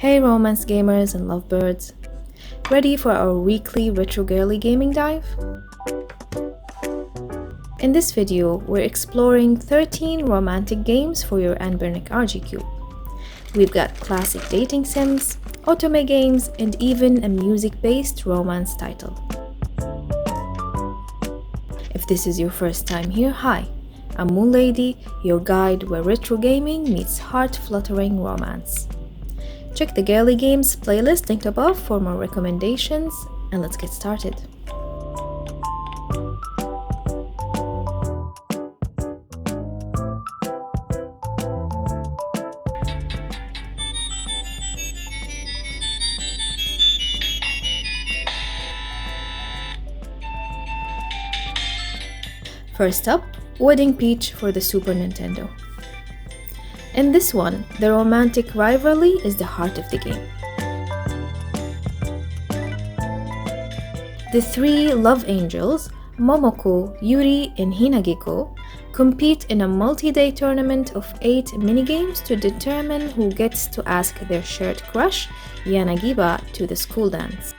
Hey romance gamers and lovebirds! Ready for our weekly retro girly gaming dive? In this video, we're exploring 13 romantic games for your Anbernic RG Cube. We've got classic dating sims, Otome games, and even a music-based romance title. If this is your first time here, hi! I'm Moon Lady, your guide where retro gaming meets heart-fluttering romance. Check the Girly Games playlist linked above for more recommendations, and let's get started. First up, Wedding Peach for the Super Nintendo. In this one, the romantic rivalry is the heart of the game. The three love angels, Momoko, Yuri, and Hinagiko, compete in a multi-day tournament of 8 minigames to determine who gets to ask their shared crush, Yanagiba, to the school dance.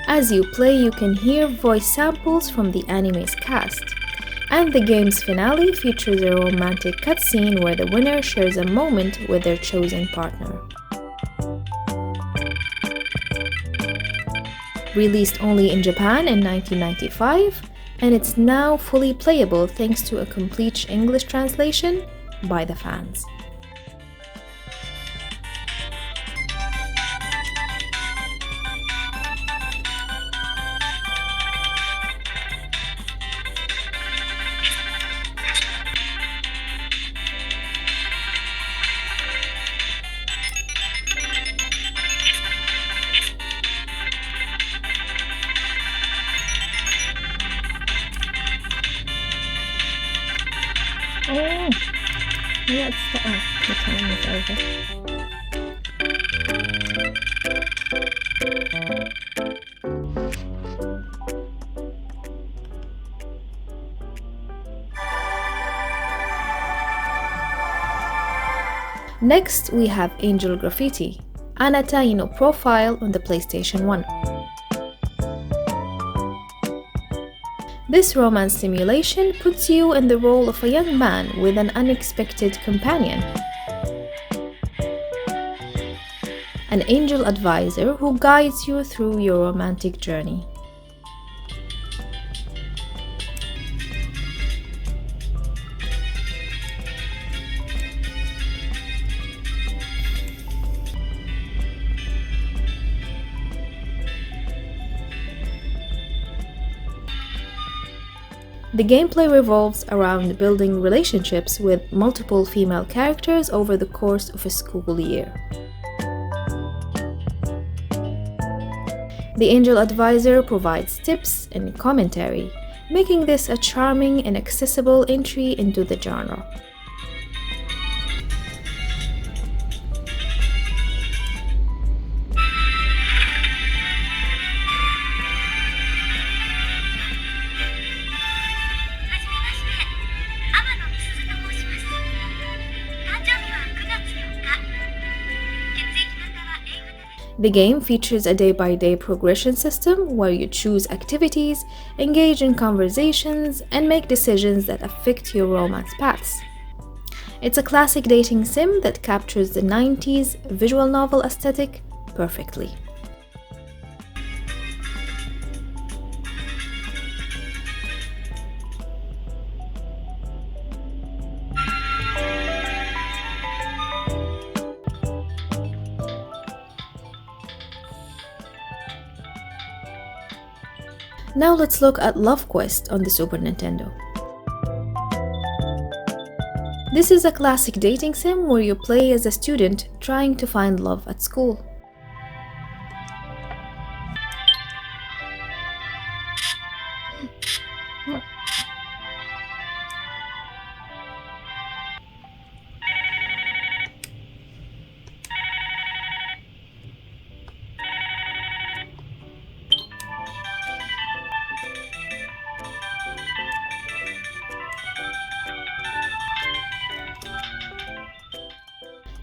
As you play, you can hear voice samples from the anime's cast, and the game's finale features a romantic cutscene where the winner shares a moment with their chosen partner. Released only in Japan in 1995, and it's now fully playable thanks to a complete English translation by the fans. Oh, let's start. The time is over. Next, we have Angel Graffiti, Anata profile on the PlayStation 1. This romance simulation puts you in the role of a young man with an unexpected companion, an angel advisor who guides you through your romantic journey. The gameplay revolves around building relationships with multiple female characters over the course of a school year. The Angel Advisor provides tips and commentary, making this a charming and accessible entry into the genre. The game features a day-by-day progression system where you choose activities, engage in conversations, and make decisions that affect your romance paths. It's a classic dating sim that captures the 90s visual novel aesthetic perfectly. Now let's look at Love Quest on the Super Nintendo. This is a classic dating sim where you play as a student trying to find love at school.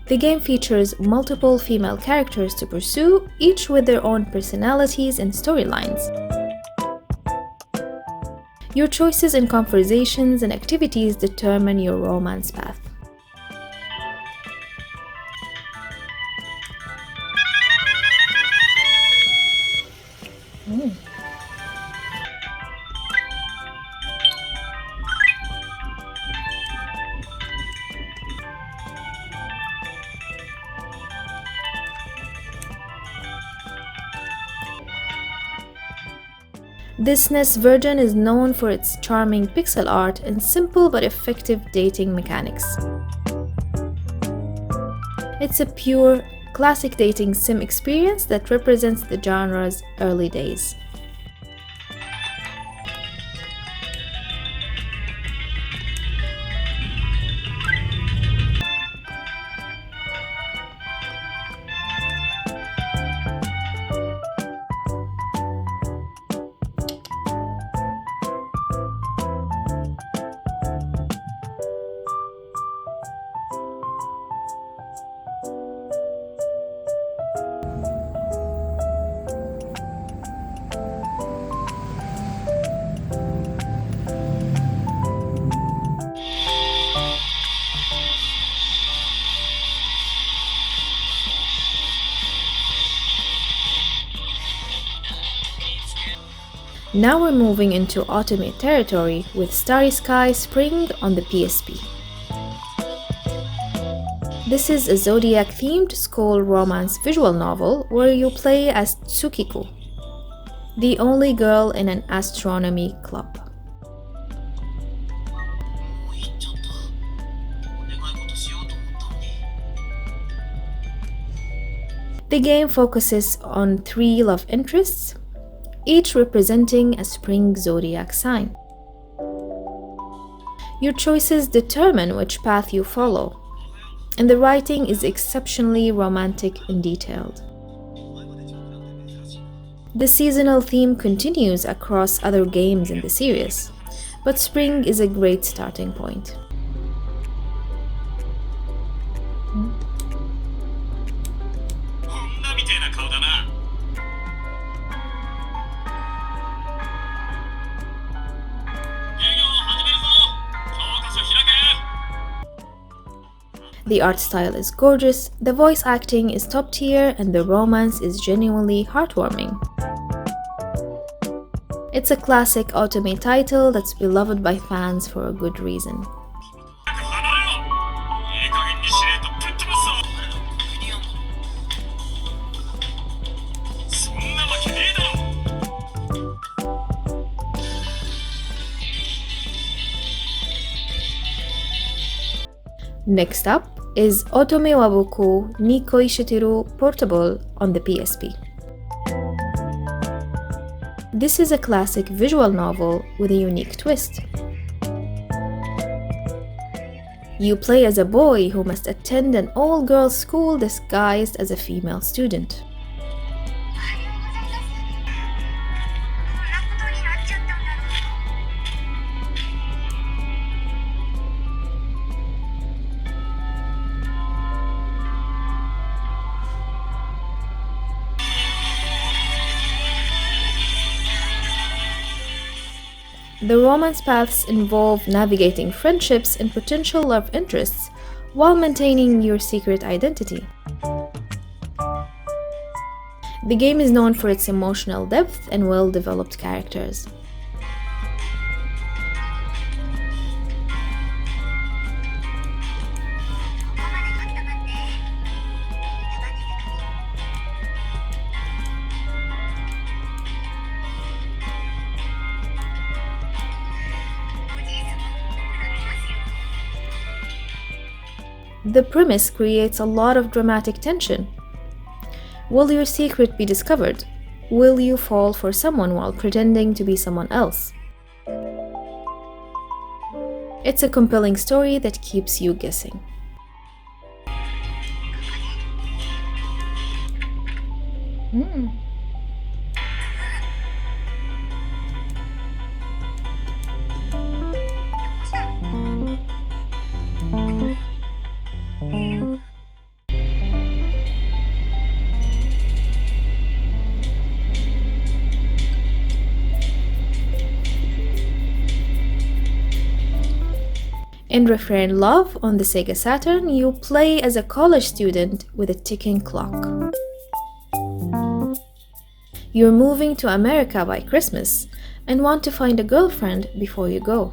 The game features multiple female characters to pursue, each with their own personalities and storylines. Your choices in conversations and activities determine your romance path. This SNES version is known for its charming pixel art and simple but effective dating mechanics. It's a pure, classic dating sim experience that represents the genre's early days. Now we're moving into Otome territory with Starry Sky Spring on the PSP. This is a zodiac-themed school romance visual novel where you play as Tsukiko, the only girl in an astronomy club. The game focuses on 3 love interests, each representing a spring zodiac sign. Your choices determine which path you follow, and the writing is exceptionally romantic and detailed. The seasonal theme continues across other games in the series, but spring is a great starting point. The art style is gorgeous, the voice acting is top tier, and the romance is genuinely heartwarming. It's a classic Otome title that's beloved by fans for a good reason. Next up is Otome wa Boku ni Koishiteru Portable on the PSP. This is a classic visual novel with a unique twist. You play as a boy who must attend an all-girls school disguised as a female student. The romance paths involve navigating friendships and potential love interests while maintaining your secret identity. The game is known for its emotional depth and well-developed characters. The premise creates a lot of dramatic tension. Will your secret be discovered? Will you fall for someone while pretending to be someone else? It's a compelling story that keeps you guessing. In Refrain Love on the Sega Saturn, you play as a college student with a ticking clock. You're moving to America by Christmas and want to find a girlfriend before you go.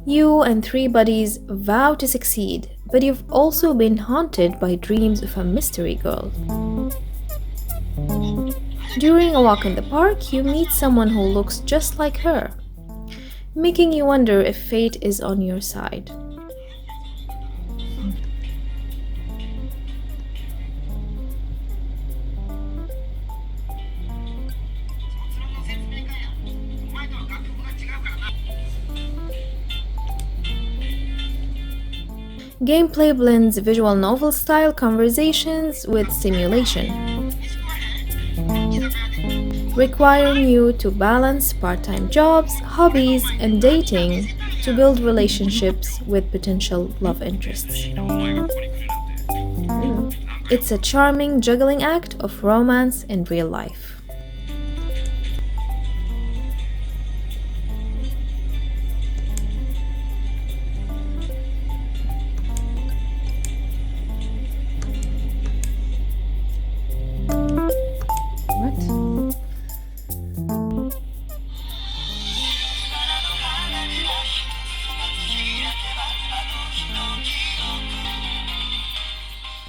You and 3 buddies vow to succeed, but you've also been haunted by dreams of a mystery girl. During a walk in the park, you meet someone who looks just like her, making you wonder if fate is on your side. Gameplay blends visual novel-style conversations with simulation, requiring you to balance part-time jobs, hobbies, and dating to build relationships with potential love interests. It's a charming juggling act of romance in real life.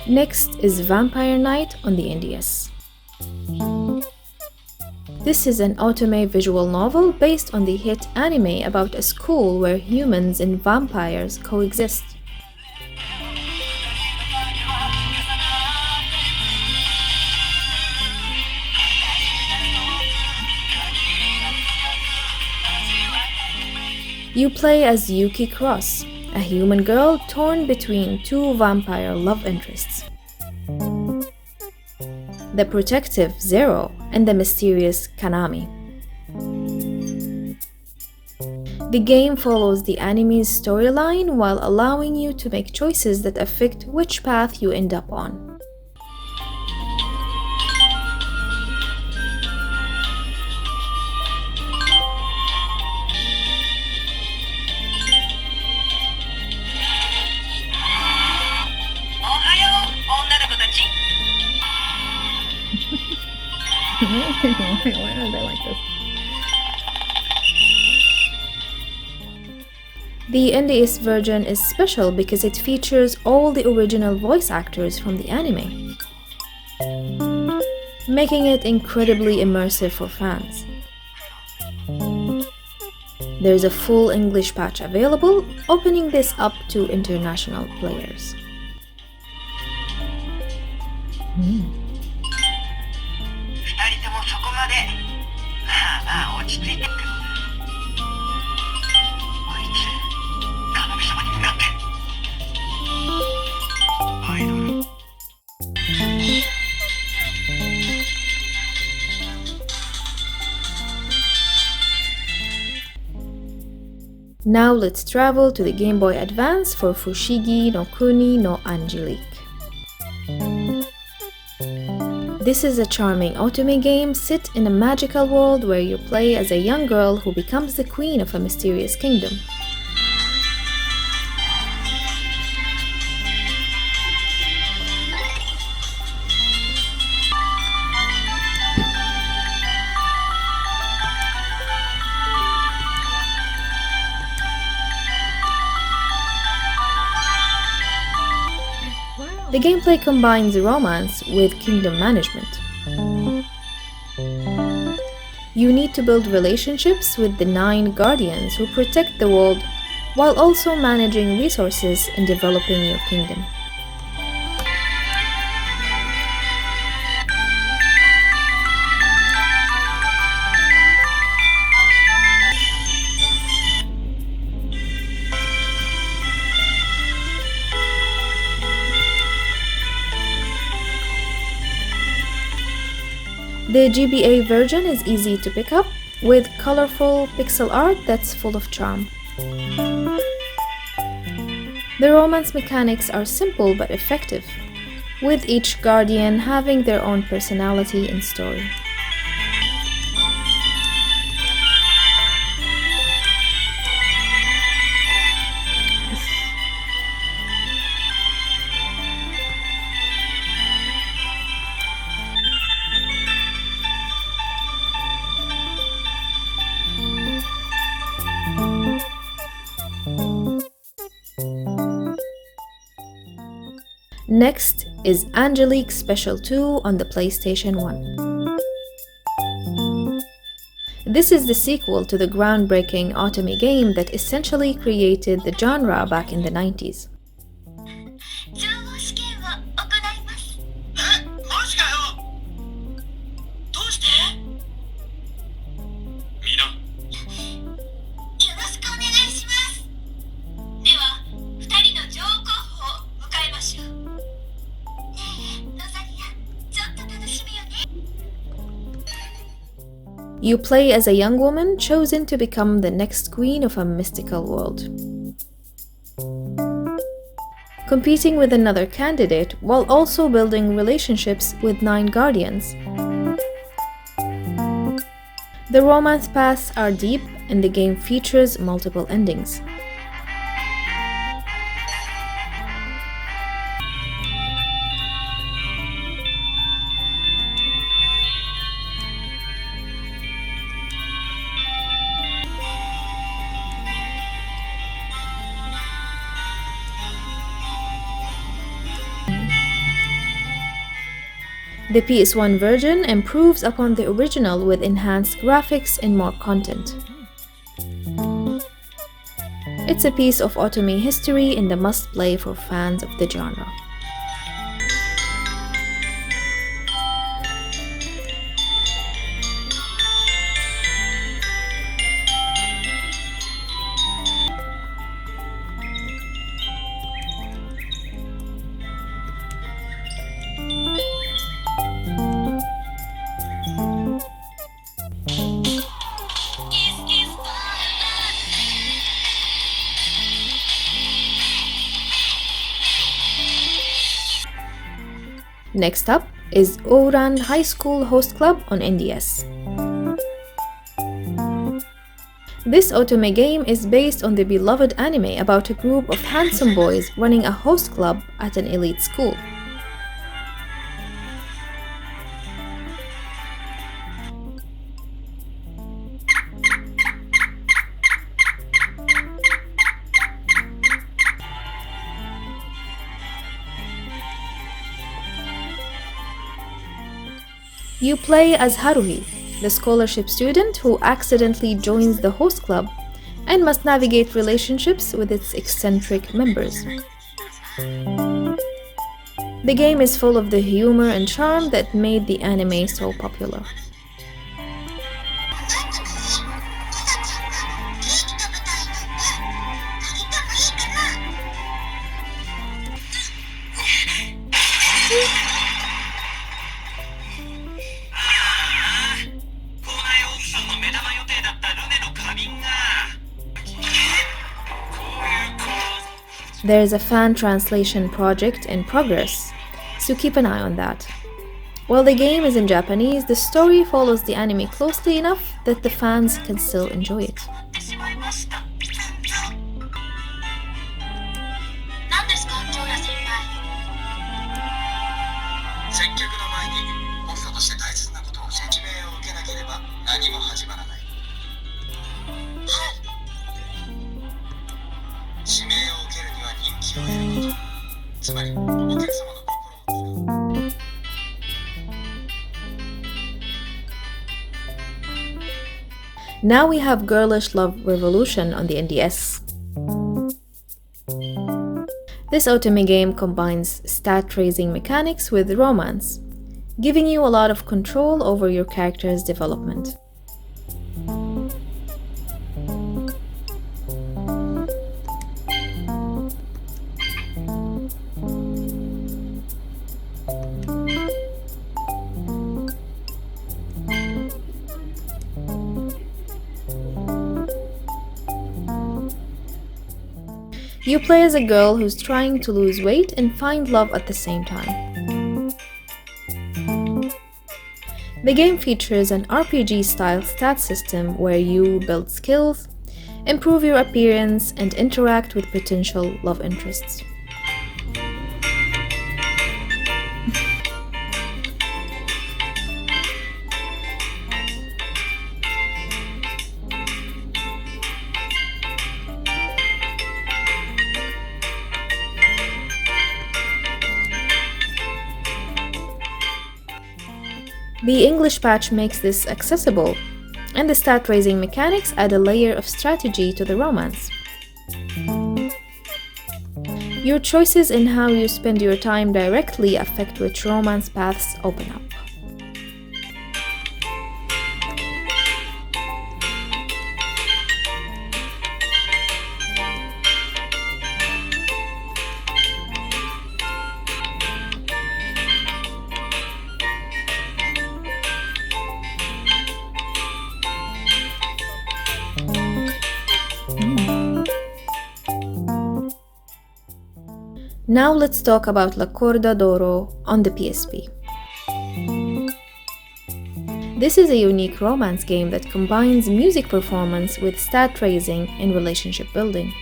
Next is Vampire Night on the NDS. This is an Otome visual novel based on the hit anime about a school where humans and vampires coexist. You play as Yuki Cross, a human girl torn between 2 vampire love interests, the protective Zero and the mysterious Kanami. The game follows the anime's storyline while allowing you to make choices that affect which path you end up on. Why are they like this? The NDS version is special because it features all the original voice actors from the anime, making it incredibly immersive for fans. There's a full English patch available, opening this up to international players. 落ち着いて。こいつ、要様に向かって。アイドル。Now let's travel to the Game Boy Advance for Fushigi no Kuni no Angelique. This is a charming Otome game set in a magical world where you play as a young girl who becomes the queen of a mysterious kingdom. The gameplay combines romance with kingdom management. You need to build relationships with the 9 guardians who protect the world while also managing resources and developing your kingdom. The GBA version is easy to pick up, with colorful pixel art that's full of charm. The romance mechanics are simple but effective, with each guardian having their own personality and story. Next is Angelique Special 2 on the PlayStation 1. This is the sequel to the groundbreaking Otome game that essentially created the genre back in the 90s. You play as a young woman chosen to become the next queen of a mystical world, competing with another candidate while also building relationships with 9 guardians. The romance paths are deep and the game features multiple endings. The PS1 version improves upon the original with enhanced graphics and more content. It's a piece of Otome history and a must-play for fans of the genre. Next up is Ouran High School Host Club on NDS. This Otome game is based on the beloved anime about a group of handsome boys running a host club at an elite school. You play as Haruhi, the scholarship student who accidentally joins the host club and must navigate relationships with its eccentric members. The game is full of the humor and charm that made the anime so popular. There is a fan translation project in progress, so keep an eye on that. While the game is in Japanese, the story follows the anime closely enough that the fans can still enjoy it. Now we have Girlish Love Revolution on the NDS. This Otome game combines stat-raising mechanics with romance, giving you a lot of control over your character's development. You play as a girl who's trying to lose weight and find love at the same time. The game features an RPG-style stat system where you build skills, improve your appearance, and interact with potential love interests. The English patch makes this accessible, and the stat-raising mechanics add a layer of strategy to the romance. Your choices in how you spend your time directly affect which romance paths open up. Now let's talk about La Corda d'Oro on the PSP. This is a unique romance game that combines music performance with stat raising and relationship building.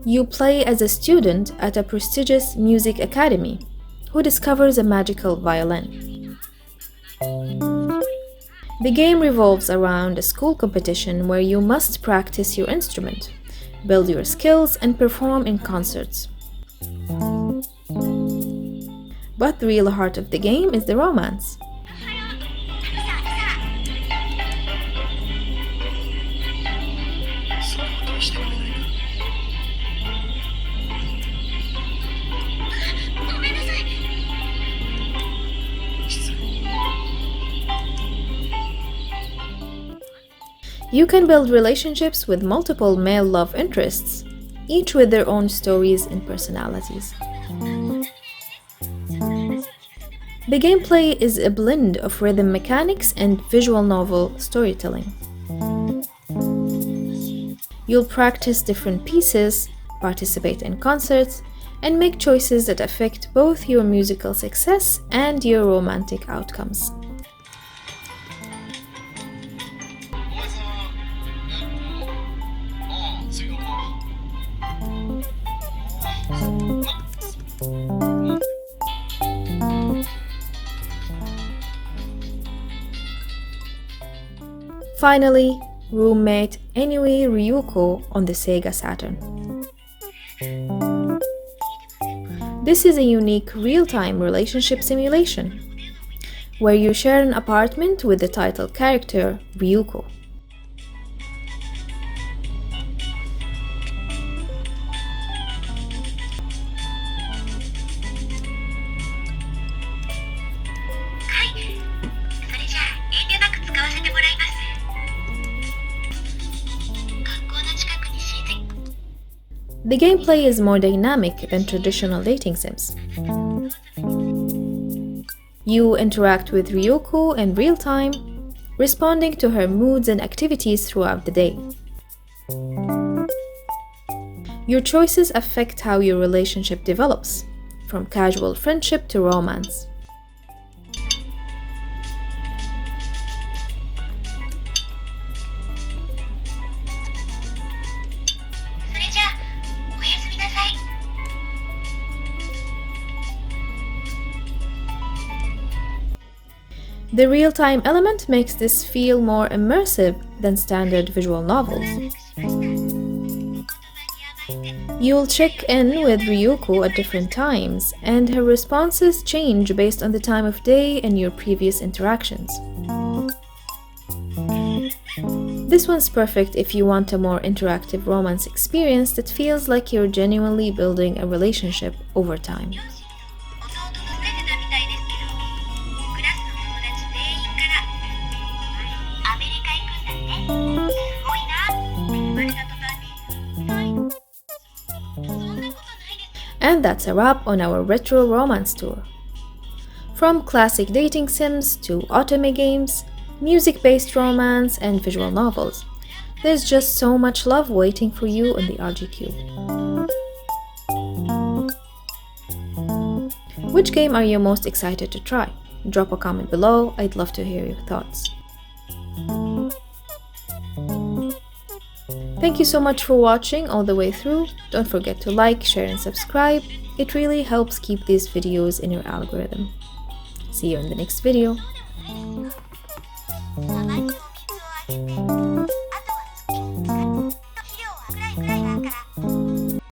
You play as a student at a prestigious music academy who discovers a magical violin. The game revolves around a school competition where you must practice your instrument, build your skills, and perform in concerts. But the real heart of the game is the romance. You can build relationships with multiple male love interests, each with their own stories and personalities. The gameplay is a blend of rhythm mechanics and visual novel storytelling. You'll practice different pieces, participate in concerts, and make choices that affect both your musical success and your romantic outcomes. Finally, roommate Inoue Ryoko on the Sega Saturn. This is a unique real-time relationship simulation, where you share an apartment with the title character, Ryoko. The gameplay is more dynamic than traditional dating sims. You interact with Ryoko in real time, responding to her moods and activities throughout the day. Your choices affect how your relationship develops, from casual friendship to romance. The real-time element makes this feel more immersive than standard visual novels. You'll check in with Ryoko at different times, and her responses change based on the time of day and your previous interactions. This one's perfect if you want a more interactive romance experience that feels like you're genuinely building a relationship over time. And that's a wrap on our retro romance tour. From classic dating sims to Otome games, music-based romance, and visual novels, there's just so much love waiting for you on the RG Cube. Which game are you most excited to try? Drop a comment below, I'd love to hear your thoughts. Thank you so much for watching all the way through. Don't forget to like, share, and subscribe. It really helps keep these videos in your algorithm. See you in the next video.